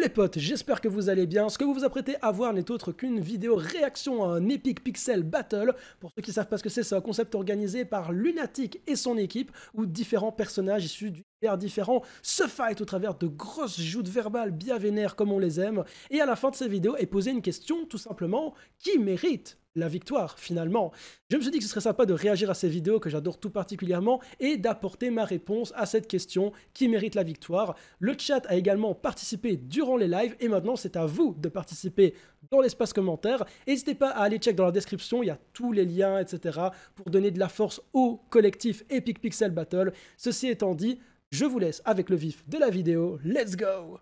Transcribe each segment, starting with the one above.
Les potes, j'espère que vous allez bien. Ce que vous vous apprêtez à voir n'est autre qu'une vidéo réaction à un Epic Pixel Battle. Pour ceux qui ne savent pas ce que c'est un concept organisé par Lunatic et son équipe, où différents personnages issus d'univers différents se fight au travers de grosses joutes verbales bien vénères comme on les aime. Et à la fin de cette vidéo est posée une question, tout simplement, qui mérite la victoire, finalement? Je me suis dit que ce serait sympa de réagir à ces vidéos que j'adore tout particulièrement et d'apporter ma réponse à cette question, qui mérite la victoire. Le chat a également participé durant les lives et maintenant c'est à vous de participer dans l'espace commentaire. N'hésitez pas à aller check dans la description, il y a tous les liens, etc. pour donner de la force au collectif Epic Pixel Battle. Ceci étant dit, je vous laisse avec le vif de la vidéo. Let's go!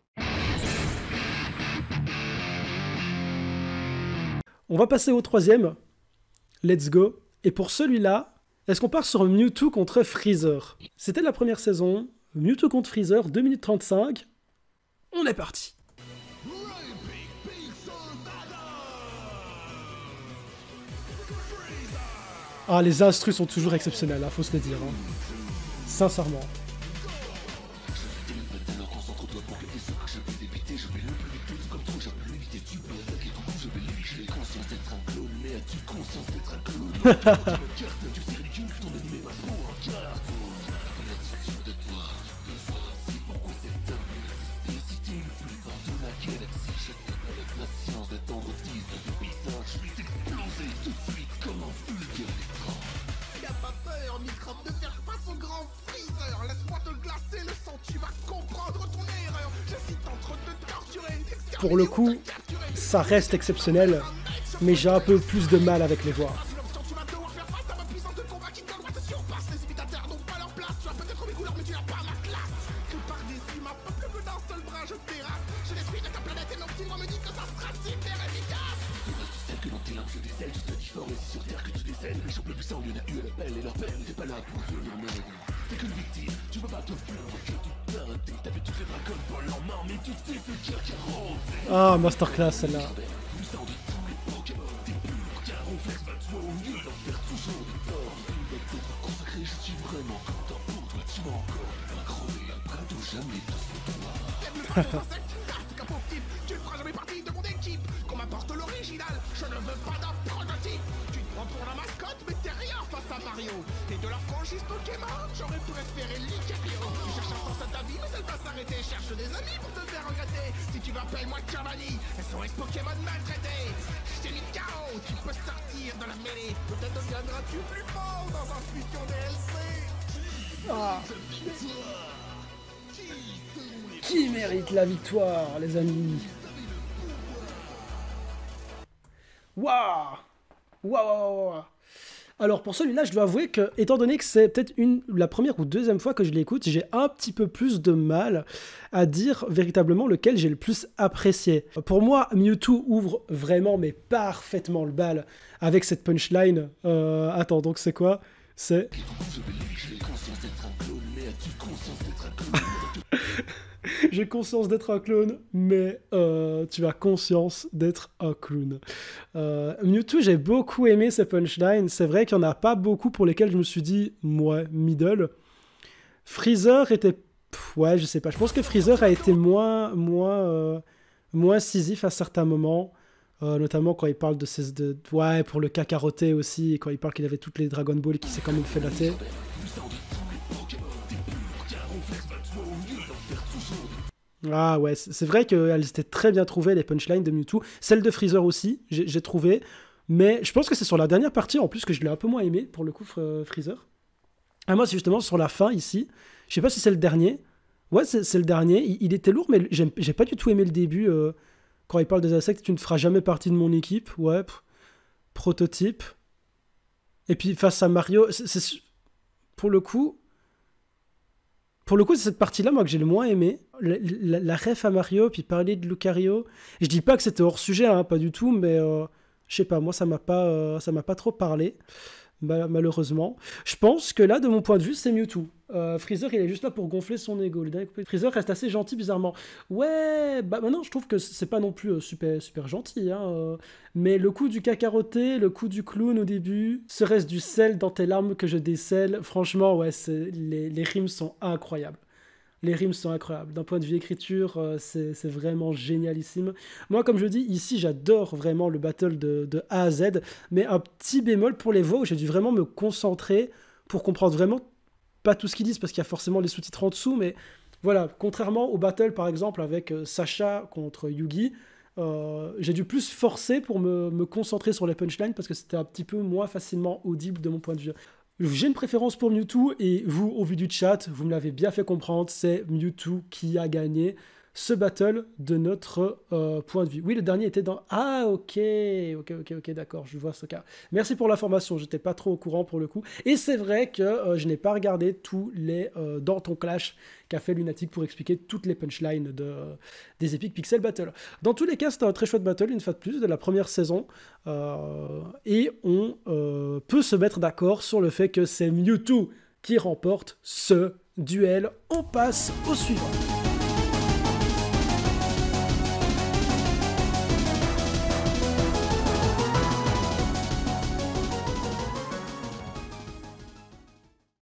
On va passer au troisième. Let's go. Et pour celui-là, est-ce qu'on part sur Mewtwo contre Freezer? C'était la première saison. Mewtwo contre Freezer, 2 minutes 35. On est parti. Ah, les instrus sont toujours exceptionnels, hein, faut se le dire. Hein. Sincèrement. Microbe, ne perds pas son grand Freezer. Laisse-moi te glacer le sang, tu vas comprendre ton erreur. Je suis en train de te torturer. Pour le coup, ça reste exceptionnel, mais j'ai un peu plus de mal avec les voix. Tu vas devoir faire face à ma puissance de combat qui te te surpasse. Les imitateurs n'ont pas leur place. Tu as peut-être mes couleurs, mais tu n'as pas ma classe. Que par des humains, pas plus que d'un seul bras, je terrasse. Je détruirai ta planète et mon petit doigt me dit que ça sera super efficace. C'est que l'on t'élarme, je décèle, je te diffore, et c'est sur terre que tu décèles. Les champs plus puissants, il y en a eu à l'appel, et leur peine n'était pas là pour venir m'aider. T'es qu'une victime, tu peux pas te plaindre que tu t'arrêtes. T'as vu toutes les dragons pour l'en mais tu t'es fait cacaroter. Ah, masterclass celle-là. Tu ne feras jamais partie de mon équipe. Qu'on m'apporte l'original, je ne veux pas d'un prototype. Tu te prends pour la mascotte, mais t'es rien face à Mario. Et de la franchise Pokémon, j'aurais préféré Lucario. Tu cherches un sens à ta vie, mais elle va s'arrêter. Cherche des amis pour te faire regretter. Si tu veux, appelle-moi Cavani. SOS Pokémon maltraité. Je t'ai mis KO, tu peux sortir de la mêlée. Peut-être deviendras-tu plus fort dans un futur DLC. Ah. Qui mérite la victoire, les amis? Waouh! Waouh! Alors pour celui-là, je dois avouer que, étant donné que c'est peut-être la première ou deuxième fois que je l'écoute, j'ai un petit peu plus de mal à dire véritablement lequel j'ai le plus apprécié. Pour moi, Mewtwo ouvre vraiment, mais parfaitement le bal avec cette punchline. Attends, donc c'est quoi? C'est... J'ai conscience d'être un clone, mais tu as conscience d'être un clown. Mewtwo, j'ai beaucoup aimé ces punchlines. C'est vrai qu'il n'y en a pas beaucoup pour lesquels je me suis dit, ouais, middle. Freezer était... ouais, je sais pas. Je pense que Freezer a été moins incisif à certains moments. Notamment quand il parle de ces... ouais, pour le Kakaroté aussi. Quand il parle qu'il avait toutes les Dragon Ball et qu'il s'est quand même fait latter. Ah ouais, c'est vrai qu'elles étaient très bien trouvées, les punchlines de Mewtwo. Celle de Freezer aussi, j'ai trouvé. Mais je pense que c'est sur la dernière partie, en plus, que je l'ai un peu moins aimé, pour le coup, Freezer. Ah, moi, c'est justement sur la fin, ici. Je sais pas si c'est le dernier. Ouais, c'est le dernier. Il était lourd, mais j'ai pas du tout aimé le début. Quand il parle des insectes, tu ne feras jamais partie de mon équipe. Ouais, prototype. Et puis, face à Mario, pour le coup... Pour le coup, c'est cette partie-là, moi, que j'ai le moins aimé. La ref à Mario, puis parler de Lucario. Je dis pas que c'était hors sujet, hein, pas du tout, mais je sais pas, moi, ça m'a pas trop parlé, malheureusement. Je pense que là, de mon point de vue, c'est Mewtwo. Freezer, il est juste là pour gonfler son ego. Freezer reste assez gentil, bizarrement. Ouais, bah maintenant, je trouve que c'est pas non plus super gentil, hein, mais le coup du Kakaroté, le coup du clown au début, serait-ce du sel dans tes larmes que je décèle, franchement, ouais, les rimes sont incroyables. Les rimes sont incroyables. D'un point de vue écriture, c'est vraiment génialissime. Moi, comme je dis, ici, j'adore vraiment le battle de A à Z, mais un petit bémol pour les voix où j'ai dû vraiment me concentrer pour comprendre vraiment pas tout ce qu'ils disent, parce qu'il y a forcément les sous-titres en dessous, mais voilà, contrairement au battle, par exemple, avec Sacha contre Yugi, j'ai dû plus forcer pour me concentrer sur les punchlines, parce que c'était un petit peu moins facilement audible de mon point de vue. J'ai une préférence pour Mewtwo et vous, au vu du chat, vous me l'avez bien fait comprendre, c'est Mewtwo qui a gagné ce battle de notre point de vue. Oui, le dernier était dans... Ah, ok, d'accord, je vois ce cas. Merci pour l'information, j'étais pas trop au courant pour le coup. Et c'est vrai que je n'ai pas regardé tous les dans ton clash qu'a fait Lunatic pour expliquer toutes les punchlines des Epic Pixel Battle. Dans tous les cas, c'était un très chouette battle, une fois de plus, de la première saison. Et on peut se mettre d'accord sur le fait que c'est Mewtwo qui remporte ce duel. On passe au suivant.